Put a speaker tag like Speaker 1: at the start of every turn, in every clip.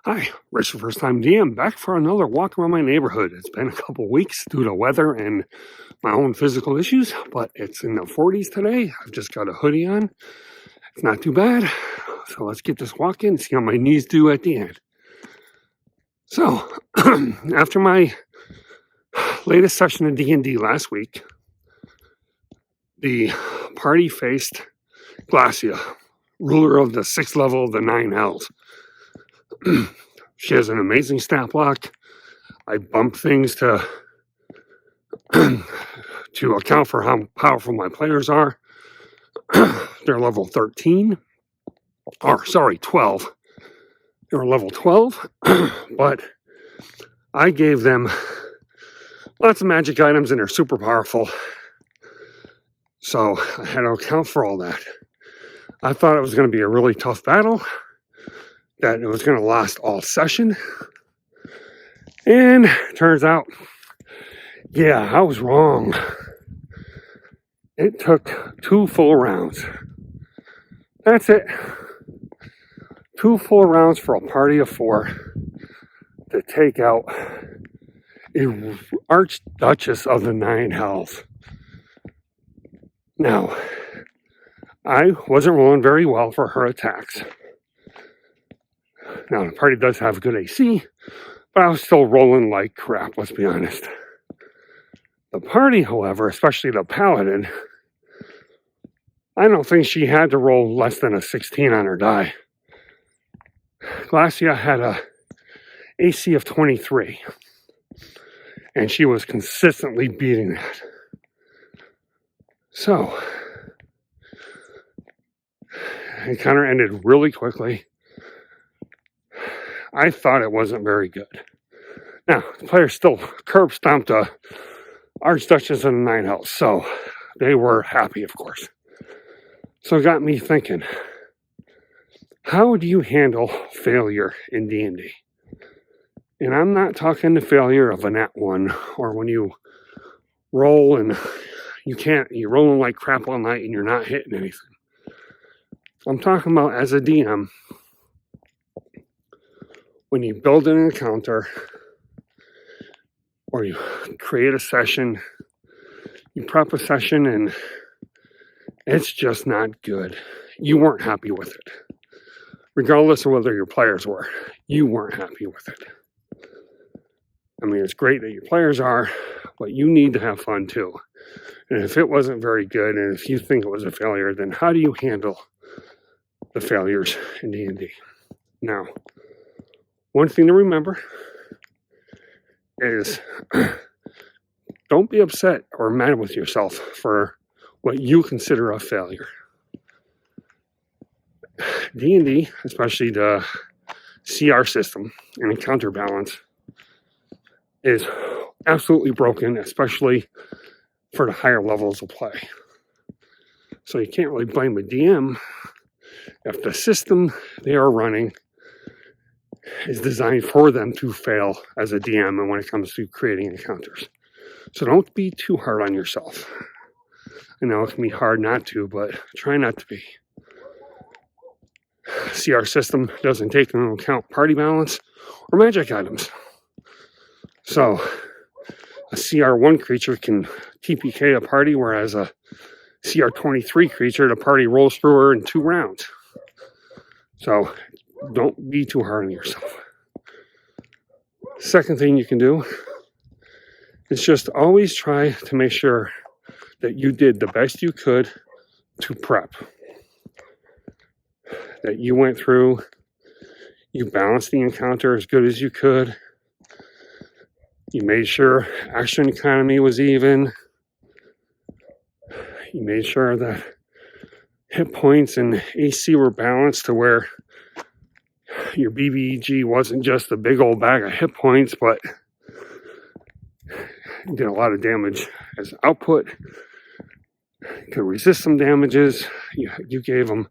Speaker 1: Hi, Rich the First Time DM, back for another walk around my neighborhood. It's been a couple weeks due to weather and my own physical issues, but it's in the 40s today. I've just got a hoodie on. It's not too bad. So let's get this walk in and see how my knees do at the end. So, after my latest session of D&D last week, the party faced Glacia, ruler of the 6th level of the 9 hells. She has an amazing stat block. I bump things to account for how powerful my players are. They're level 13. Or, sorry, 12. They were level 12. But I gave them lots of magic items and they're super powerful. So I had to account for all that. I thought it was going to be a really tough battle, that it was going to last all session. And turns out, yeah, I was wrong. It took 2 full rounds. That's it. 2 full rounds for a party of 4 to take out a Archduchess of the 9 hells. Now, I wasn't rolling very well for her attacks. Now, the party does have good AC, but I was still rolling like crap, let's be honest. The party, however, especially the paladin, I don't think she had to roll less than a 16 on her die. Glacia had a AC of 23, and she was consistently beating that. So, the encounter ended really quickly. I thought it wasn't very good. Now, the players still curb stomped a Archduchess of the 9 hells, so they were happy, of course. So it got me thinking, how do you handle failure in D&D? And I'm not talking the failure of a nat 1, or when you roll and you're rolling like crap all night and you're not hitting anything. I'm talking about as a DM, when you build an encounter, or you create a session, you prep a session, and it's just not good. You weren't happy with it. Regardless of whether your players were, you weren't happy with it. I mean, it's great that your players are, but you need to have fun too. And if it wasn't very good, and if you think it was a failure, then how do you handle the failures in D&D? Now, one thing to remember is don't be upset or mad with yourself for what you consider a failure. D&D, especially the CR system and encounter balance, is absolutely broken, especially for the higher levels of play. So you can't really blame a DM if the system they are running is designed for them to fail as a DM and when it comes to creating encounters. So don't be too hard on yourself. I know it can be hard not to, but try not to be. CR system doesn't take into account party balance or magic items. So a CR1 creature can TPK a party, whereas a CR23 creature, the party rolls through her in 2 rounds. So don't be too hard on yourself. Second thing you can do is just always try to make sure that you did the best you could to prep. That you went through, you balanced the encounter as good as you could. You made sure action economy was even. You made sure that hit points and AC were balanced to where your BBG wasn't just a big old bag of hit points, but did a lot of damage as output. Could resist some damages. You gave them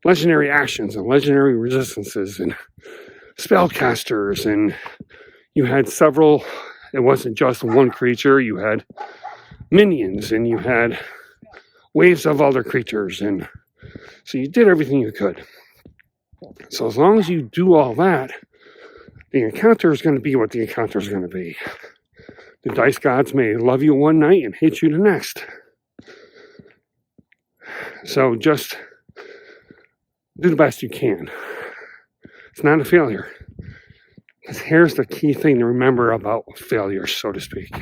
Speaker 1: legendary actions and legendary resistances and spellcasters, and you had several. It wasn't just one creature. You had minions and you had waves of other creatures, and so you did everything you could. So as long as you do all that, The encounter is going to be what the encounter is going to be. The dice gods may love you one night and hate you the next. So just do the best you can. It's not a failure. Here's the key thing to remember about failures, so to speak.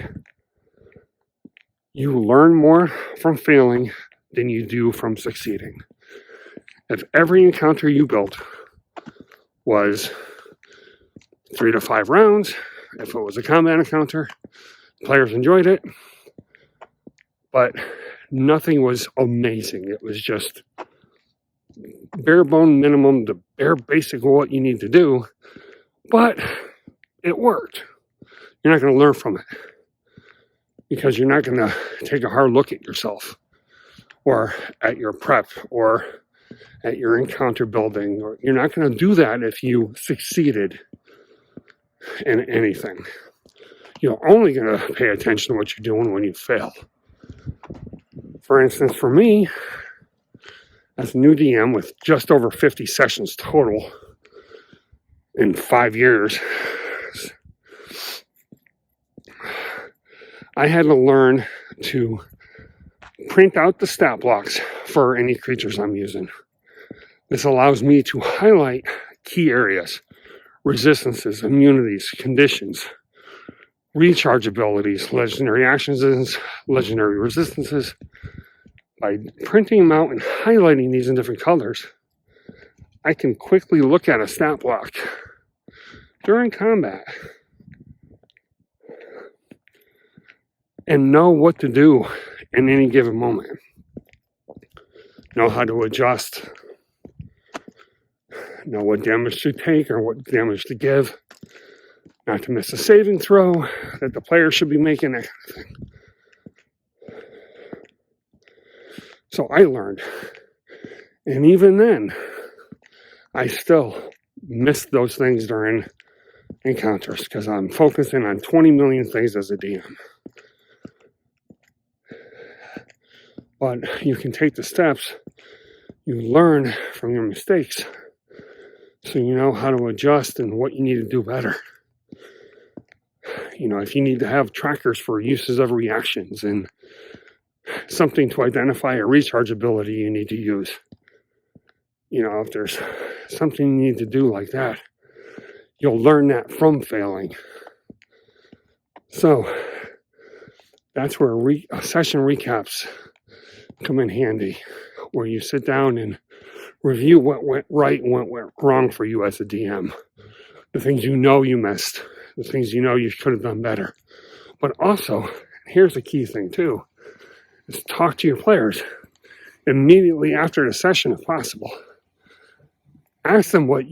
Speaker 1: You learn more from failing than you do from succeeding. If every encounter you built was 3 to 5 rounds, if it was a combat encounter, players enjoyed it, but nothing was amazing. It was just bare bone minimum, the bare basic of what you need to do, but it worked. You're not going to learn from it because you're not going to take a hard look at yourself or at your prep or at your encounter building, or you're not going to do that if you succeeded in anything. You're only going to pay attention to what you're doing when you fail. For instance, for me, as a new DM with just over 50 sessions total in 5 years, I had to learn to print out the stat blocks for any creatures I'm using. This allows me to highlight key areas, resistances, immunities, conditions, recharge abilities, legendary actions, and legendary resistances. By printing them out and highlighting these in different colors, I can quickly look at a stat block during combat and know what to do in any given moment. Know how to adjust. Know what damage to take or what damage to give. Not to miss a saving throw that the player should be making, that kind of thing. So I learned. And even then, I still missed those things during encounters because I'm focusing on 20 million things as a DM. But you can take the steps, you learn from your mistakes, so you know how to adjust and what you need to do better. You know, if you need to have trackers for uses of reactions and something to identify a recharge ability you need to use. You know, if there's something you need to do like that, you'll learn that from failing. So that's where session recaps come in handy, where you sit down and review what went right and what went wrong for you as a DM. The things you know you missed, the things you know you could have done better. But also, here's the key thing too, is talk to your players immediately after the session if possible. Ask them what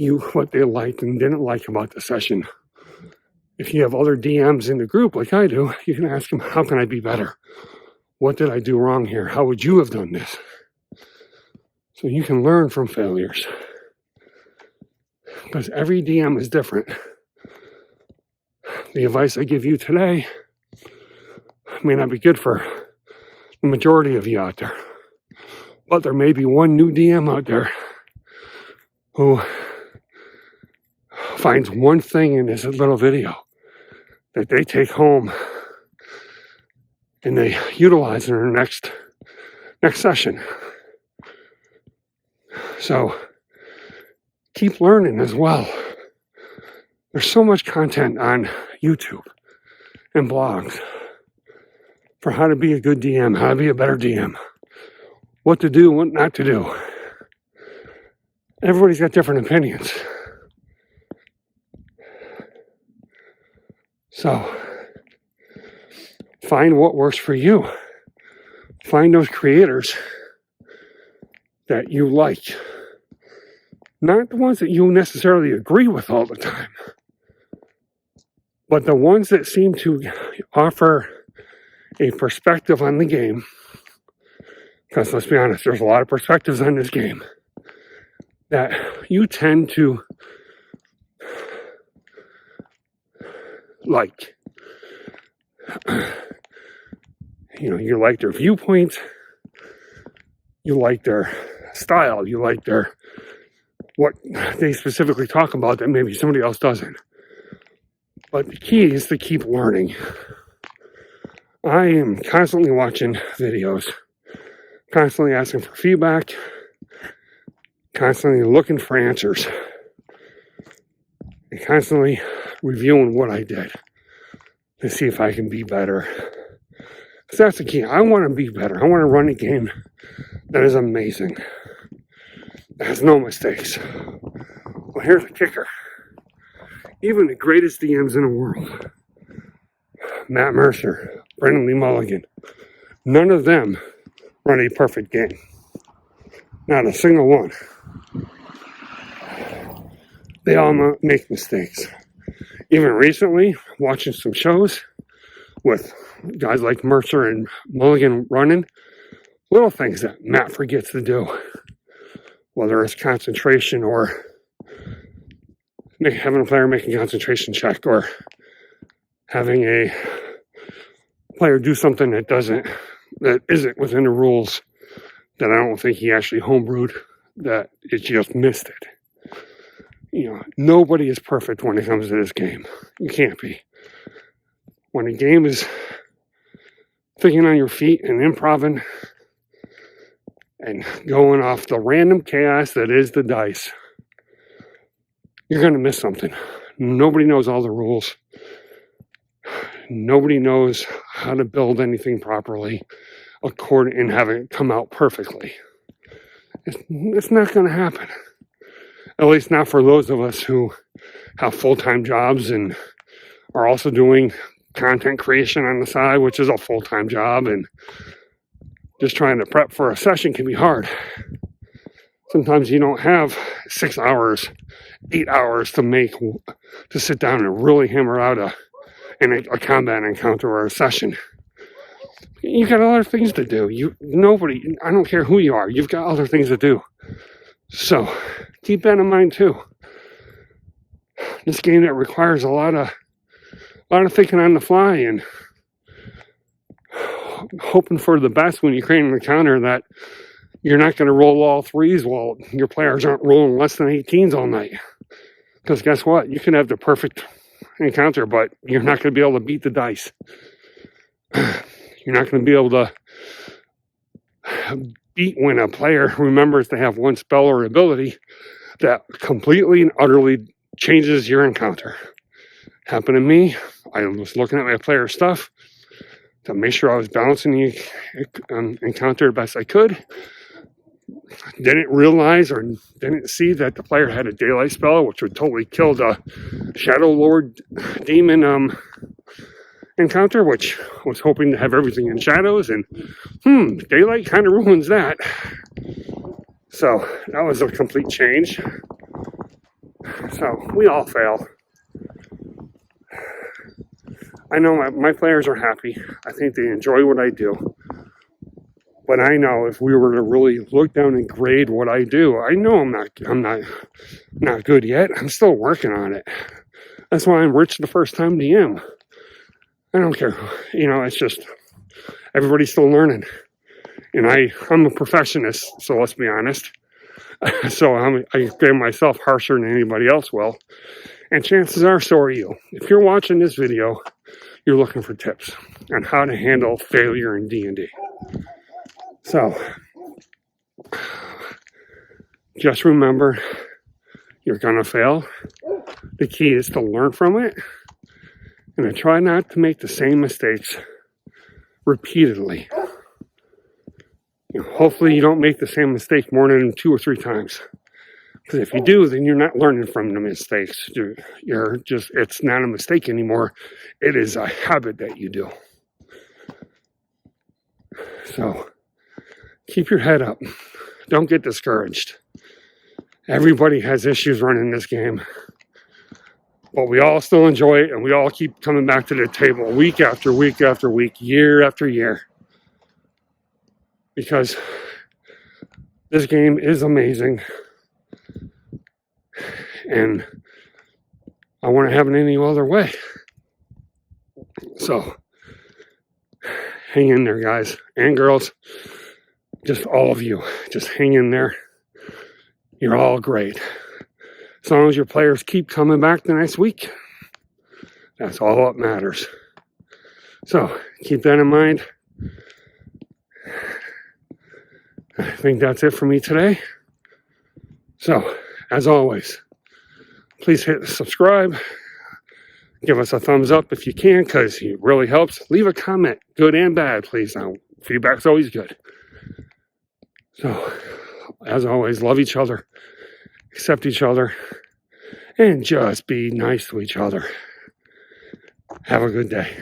Speaker 1: they liked and didn't like about the session. If you have other DMs in the group like I do, you can ask them, how can I be better? What did I do wrong here? How would you have done this? So you can learn from failures. Because every DM is different. The advice I give you today may not be good for the majority of you out there. But there may be one new DM out there who finds one thing in this little video that they take home and they utilize in their next session. So keep learning as well. There's so much content on YouTube and blogs for how to be a good DM, how to be a better DM, what to do, what not to do. Everybody's got different opinions. So find what works for you. Find those creators that you like. Not the ones that you necessarily agree with all the time, but the ones that seem to offer a perspective on the game. Because let's be honest, there's a lot of perspectives on this game that you tend to like. You like their viewpoint, you like their style, you like what they specifically talk about that maybe somebody else doesn't. But the key is to keep learning. I am constantly watching videos, constantly asking for feedback, constantly looking for answers, and constantly reviewing what I did to see if I can be better. Because that's the key. I want to be better. I want to run a game that is amazing, that has no mistakes. Well, here's the kicker. Even the greatest DMs in the world, Matt Mercer, Brendan Lee Mulligan, none of them run a perfect game. Not a single one. They all make mistakes. Even recently, watching some shows with guys like Mercer and Mulligan running, little things that Matt forgets to do, whether it's concentration or having a player make a concentration check, or having a player do something that isn't within the rules, that I don't think he actually homebrewed, that it just missed it. You know, nobody is perfect when it comes to this game. You can't be. When a game is thinking on your feet and improvising and going off the random chaos that is the dice, you're going to miss something. Nobody knows all the rules. Nobody knows how to build anything properly and have it come out perfectly. It's not going to happen. At least not for those of us who have full-time jobs and are also doing content creation on the side, which is a full-time job, and just trying to prep for a session can be hard. Sometimes you don't have 6 hours, 8 hours to sit down and really hammer out a combat encounter or a session. You got other things to do. I don't care who you are, you've got other things to do. So keep that in mind too. This game that requires a lot of thinking on the fly and hoping for the best when you create an encounter, that you're not going to roll all threes while your players aren't rolling less than 18s all night. Because guess what? You can have the perfect encounter, but you're not going to be able to beat the dice. You're not going to be able to beat when a player remembers to have one spell or ability that completely and utterly changes your encounter. Happened to me. I was looking at my player stuff to make sure I was balancing the encounter the best I could. Didn't realize or didn't see that the player had a daylight spell, which would totally kill the Shadow Lord demon encounter, which was hoping to have everything in shadows, and daylight kind of ruins that. So that was a complete change. So we all fail. I know my players are happy. I think they enjoy what I do. But I know if we were to really look down and grade what I do, I know I'm not good yet. I'm still working on it. That's why I'm Rich the First Time DM. I don't care. It's just everybody's still learning. And I'm a perfectionist, so let's be honest. So I give myself harsher than anybody else will. And chances are, so are you. If you're watching this video, you're looking for tips on how to handle failure in D&D. So, just remember, you're going to fail. The key is to learn from it and to try not to make the same mistakes repeatedly. Hopefully you don't make the same mistake more than 2 or 3 times. Because if you do, then you're not learning from the mistakes. It's not a mistake anymore. It is a habit that you do. So, keep your head up. Don't get discouraged. Everybody has issues running this game. But we all still enjoy it, and we all keep coming back to the table week after week after week, year after year. Because this game is amazing. And I want to have it any other way. So, hang in there, guys and girls. Just all of you. Just hang in there. You're all great. As long as your players keep coming back the next week, That's all that matters. So keep that in mind. I think that's it for me today. So, as always, please hit subscribe. Give us a thumbs up if you can, because it really helps. Leave a comment, good and bad, please. Now, feedback's always good. So, as always, love each other, accept each other, and just be nice to each other. Have a good day.